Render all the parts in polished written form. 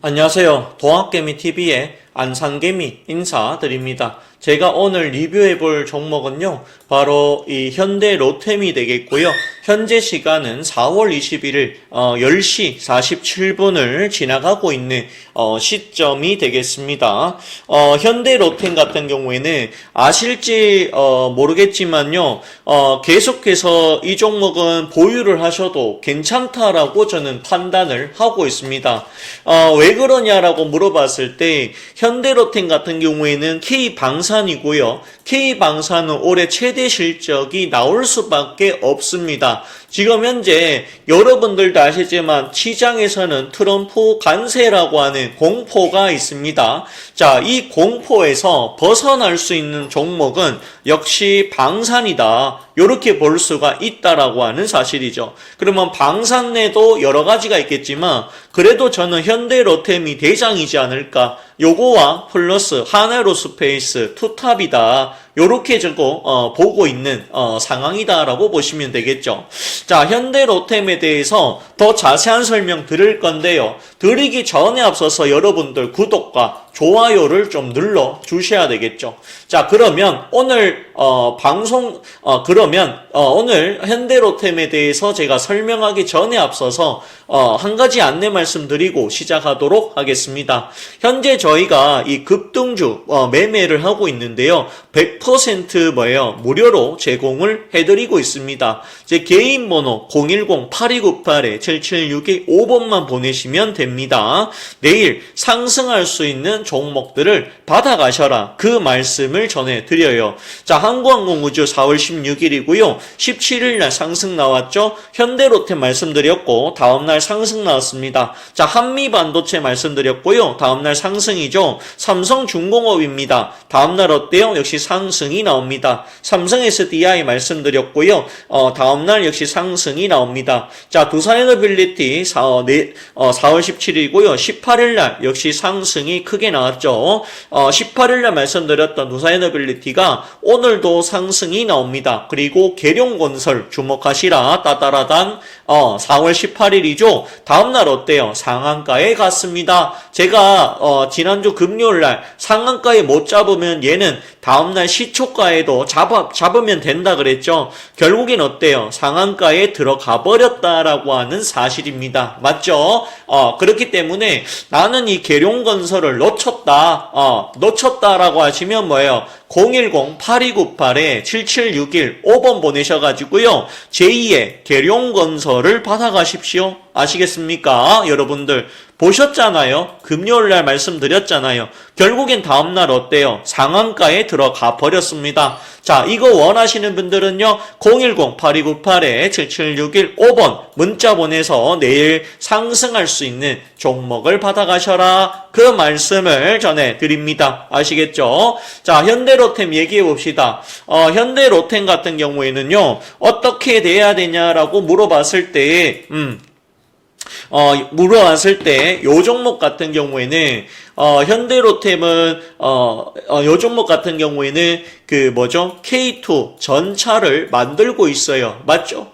안녕하세요. 동학개미TV의 안산개미 인사드립니다. 제가 오늘 리뷰해볼 종목은요, 바로 이 현대 로템이 되겠고요. 현재 시간은 4월 21일 10시 47분을 지나가고 있는 시점이 되겠습니다. 현대 로템 같은 경우에는 아실지 모르겠지만요, 계속해서 이 종목은 보유를 하셔도 괜찮다라고 저는 판단을 하고 있습니다. 왜 그러냐라고 물어봤을 때 현대로템 같은 경우에는 K방산이고요. K방산은 올해 최대 실적이 나올 수밖에 없습니다. 지금 현재 여러분들도 아시지만 시장에서는 트럼프 관세라고 하는 공포가 있습니다. 자, 이 공포에서 벗어날 수 있는 종목은 역시 방산이다. 이렇게 볼 수가 있다라고 하는 사실이죠. 그러면 방산 내도 여러 가지가 있겠지만 그래도 저는 현대로템이 대장이지 않을까. 요거와 플러스 하나로스페이스, 투탑이다. 요렇게 보고 있는 상황이다라고 보시면 되겠죠. 자, 현대로템에 대해서 더 자세한 설명 드릴 건데요. 드리기 전에 앞서서 여러분들 구독과 좋아요를 좀 눌러 주셔야 되겠죠. 자, 그러면 오늘 오늘 현대로템에 대해서 제가 설명하기 전에 앞서서 한 가지 안내 말씀드리고 시작하도록 하겠습니다. 현재 저희가 이 급등주 매매를 하고 있는데요. 100% 무료로 제공을 해드리고 있습니다. 제 개인 번호 010-8298-7761 5번만 보내시면 됩니다. 내일 상승할 수 있는 종목들을 받아가셔라. 그 말씀을 전해드려요. 자, 한국항공우주 4월 16일이고요. 17일날 상승 나왔죠. 현대로템 말씀드렸고 다음날 상승 나왔습니다. 자, 한미반도체 말씀드렸고요. 다음날 상승이죠. 삼성중공업입니다. 다음날 어때요? 역시 상승이 나옵니다. 삼성 SDI 말씀드렸고요. 다음날 역시 상승이 나옵니다. 자, 두산에너빌리티 4월 17일이고요. 18일날 역시 상승이 크게 나왔죠. 18일날 말씀드렸던 두산에너빌리티가 오늘도 상승이 나옵니다. 그리고 계룡건설 주목하시라. 따따라단 4월 18일이죠. 다음날 어때요? 상한가에 갔습니다. 제가 지난주 금요일날 상한가에 못 잡으면 얘는 다음날 시초가에도 잡으면 된다 그랬죠. 결국엔 어때요? 상한가에 들어가 버렸다라고 하는 사실입니다. 맞죠? 그렇기 때문에 나는 이 계룡건설을 놓쳤다라고 하시면 뭐예요? 010-8298-7761 5번 보내셔가지고요. 제2의 계룡건설을 받아가십시오. 아시겠습니까? 여러분들 보셨잖아요. 금요일날 말씀드렸잖아요. 결국엔 다음날 어때요? 상한가에 들어가 버렸습니다. 자, 이거 원하시는 분들은요. 010-8298-7761 5번 문자 보내서 내일 상승할 수 있는 종목을 받아가셔라. 그 말씀을 전해드립니다. 아시겠죠? 자, 현대로템 얘기해봅시다. 현대로템 같은 경우에는요. 어떻게 돼야 되냐라고 물어봤을 때 요 종목 같은 경우에는 현대로템은 요 종목 같은 경우에는 K2 전차를 만들고 있어요. 맞죠?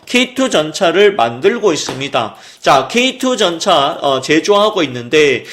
K2 전차를 만들고 있습니다. 자, K2 전차 제조하고 있는데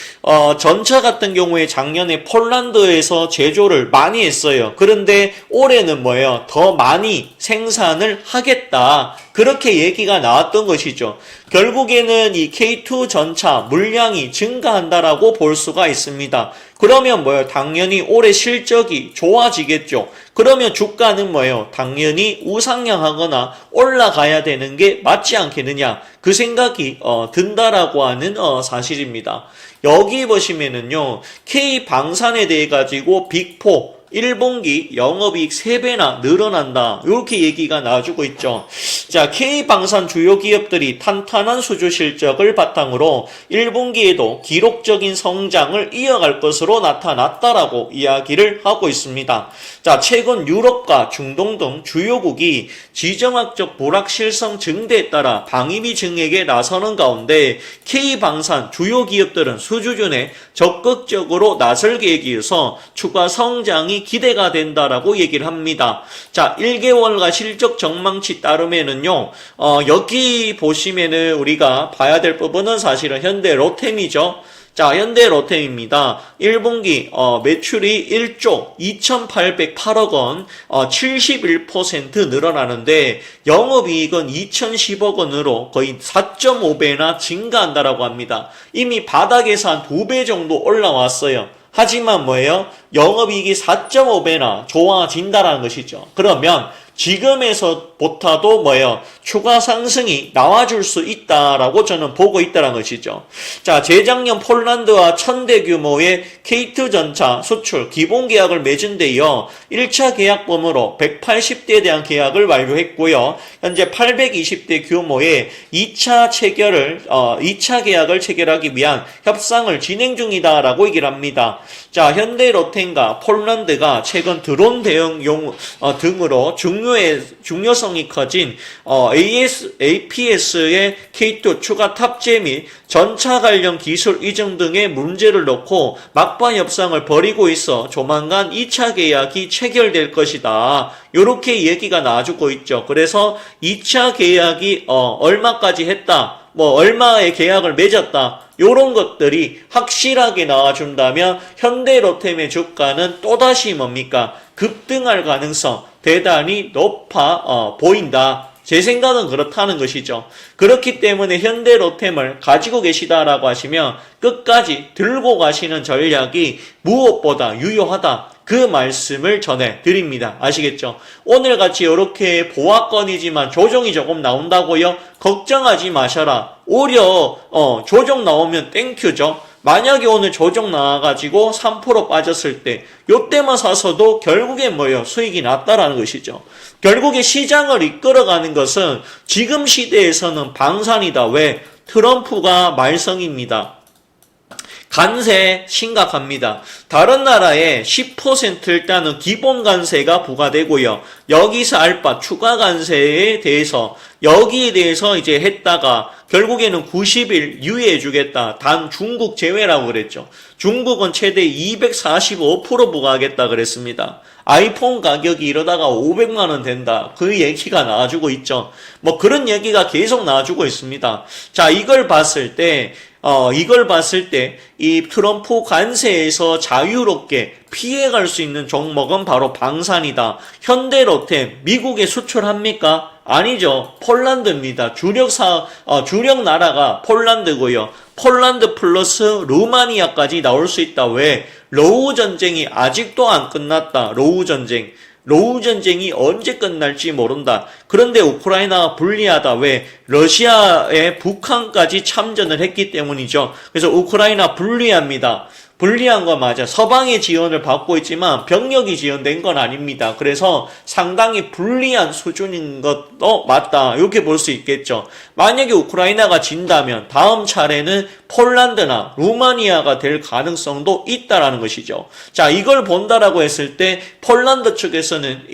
전차 같은 경우에 작년에 폴란드에서 제조를 많이 했어요. 그런데 올해는 뭐예요? 더 많이 생산을 하겠다. 그렇게 얘기가 나왔던 것이죠. 결국에는 이 K2 전차 물량이 증가한다라고 볼 수가 있습니다. 그러면 뭐예요? 당연히 올해 실적이 좋아지겠죠. 그러면 주가는 뭐예요? 당연히 우상향하거나 올라가야 되는 게 맞지 않겠느냐. 그 생각이 든다라고 하는 사실입니다. 여기 보시면은요. K방산에 대해 가지고 빅4 1분기 영업이익 3배나 늘어난다. 이렇게 얘기가 나와주고 있죠. 자, K방산 주요 기업들이 탄탄한 수주 실적을 바탕으로 1분기에도 기록적인 성장을 이어갈 것으로 나타났다라고 이야기를 하고 있습니다. 자, 최근 유럽과 중동 등 주요국이 지정학적 불확실성 증대에 따라 방위비 증액에 나서는 가운데 K방산 주요 기업들은 수주준에 적극적으로 나설 계획이어서 추가 성장이 상당히 기대가 된다라고 얘기를 합니다. 자, 1개월가 실적 전망치 따르면은요, 여기 보시면은 우리가 봐야 될 부분은 사실은 현대 로템이죠. 자, 현대 로템입니다. 1분기 매출이 1조 2,808억 원, 71% 늘어나는데 영업이익은 2,010억 원으로 거의 4.5배나 증가한다라고 합니다. 이미 바닥에서 한 2배 정도 올라왔어요. 하지만 뭐예요? 영업이익이 4.5배나 좋아진다라는 것이죠. 그러면 지금에서보다도 뭐예요? 추가 상승이 나와줄 수 있다라고 저는 보고 있다는 것이죠. 자, 재작년 폴란드와 1000대 규모의 K2 전차 수출 기본 계약을 맺은 데이어 1차 계약범으로 180대에 대한 계약을 완료했고요. 현재 820대 규모의 2차 계약을 체결하기 위한 협상을 진행 중이다라고 얘기를 합니다. 자, 현대 로템과 폴란드가 최근 드론 대응용 등으로 중요성이 커진 APS의 K2 추가 탑재 및 전차 관련 기술 이전 등의 문제를 놓고 막판 협상을 벌이고 있어 조만간 2차 계약이 체결될 것이다. 이렇게 얘기가 나와주고 있죠. 그래서 2차 계약이 얼마까지 했다. 얼마의 계약을 맺었다. 요런 것들이 확실하게 나와준다면 현대로템의 주가는 또다시 뭡니까? 급등할 가능성 대단히 높아 보인다. 제 생각은 그렇다는 것이죠. 그렇기 때문에 현대로템을 가지고 계시다라고 하시면 끝까지 들고 가시는 전략이 무엇보다 유효하다. 그 말씀을 전해드립니다. 아시겠죠? 오늘같이 이렇게 보합권이지만 조정이 조금 나온다고요? 걱정하지 마셔라. 오히려 조정 나오면 땡큐죠. 만약에 오늘 조정 나와가지고 3% 빠졌을 때 요때만 사서도 결국엔 뭐예요? 수익이 났다라는 것이죠. 결국에 시장을 이끌어가는 것은 지금 시대에서는 방산이다. 왜? 트럼프가 말썽입니다. 관세 심각합니다. 다른 나라에 10% 일단은 기본 관세가 부과되고요. 여기서 알바 추가 관세에 대해서 여기에 대해서 이제 했다가 결국에는 90일 유예해 주겠다. 단 중국 제외라고 그랬죠. 중국은 최대 245% 부과하겠다 그랬습니다. 아이폰 가격이 이러다가 500만 원 된다. 그 얘기가 나와주고 있죠. 그런 얘기가 계속 나와주고 있습니다. 자, 이걸 봤을 때 이 트럼프 관세에서 자유롭게 피해갈 수 있는 종목은 바로 방산이다. 현대로템 미국에 수출합니까? 아니죠. 폴란드입니다. 주력 나라가 폴란드고요. 폴란드 플러스 루마니아까지 나올 수 있다. 왜? 러우 전쟁이 아직도 안 끝났다. 러우 전쟁이 언제 끝날지 모른다. 그런데 우크라이나가 불리하다. 왜? 러시아에 북한까지 참전을 했기 때문이죠. 그래서 우크라이나 불리합니다. 불리한 거 맞아. 서방의 지원을 받고 있지만 병력이 지원된 건 아닙니다. 그래서 상당히 불리한 수준인 것도 맞다. 이렇게 볼 수 있겠죠. 만약에 우크라이나가 진다면 다음 차례는 폴란드나 루마니아가 될 가능성도 있다라는 것이죠. 자, 이걸 본다라고 했을 때 폴란드 측에서는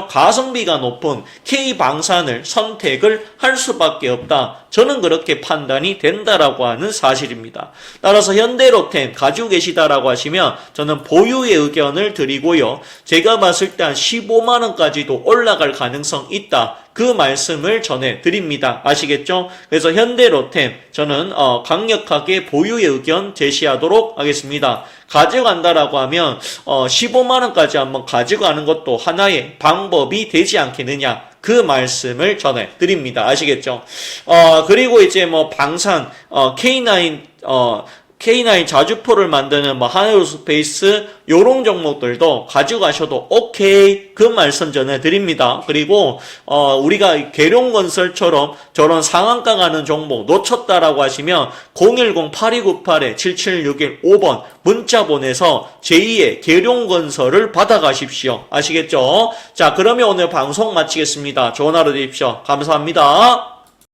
가성비가 높은 K방산을 선택을 할 수밖에 없다. 저는 그렇게 판단이 된다라고 하는 사실입니다. 따라서 현대로템 가지고 계시다라고 하시면 저는 보유의 의견을 드리고요. 제가 봤을 때 한 15만 원까지도 올라갈 가능성 있다. 그 말씀을 전해드립니다. 아시겠죠? 그래서 현대로템 저는 강력하게 보유의 의견 제시하도록 하겠습니다. 가져간다라고 하면 15만 원까지 한번 가져가는 것도 하나의 방법이 되지 않겠느냐. 그 말씀을 전해드립니다. 아시겠죠? 그리고 이제 방산 K9 자주포를 만드는 하이로스페이스 요런 종목들도 가져가셔도 오케이. 그 말씀 전해드립니다. 그리고 우리가 계룡건설처럼 저런 상한가 가는 종목 놓쳤다라고 하시면 010-8298-7761-5번 문자 보내서 제2의 계룡건설을 받아가십시오. 아시겠죠? 자, 그러면 오늘 방송 마치겠습니다. 좋은 하루 되십시오. 감사합니다.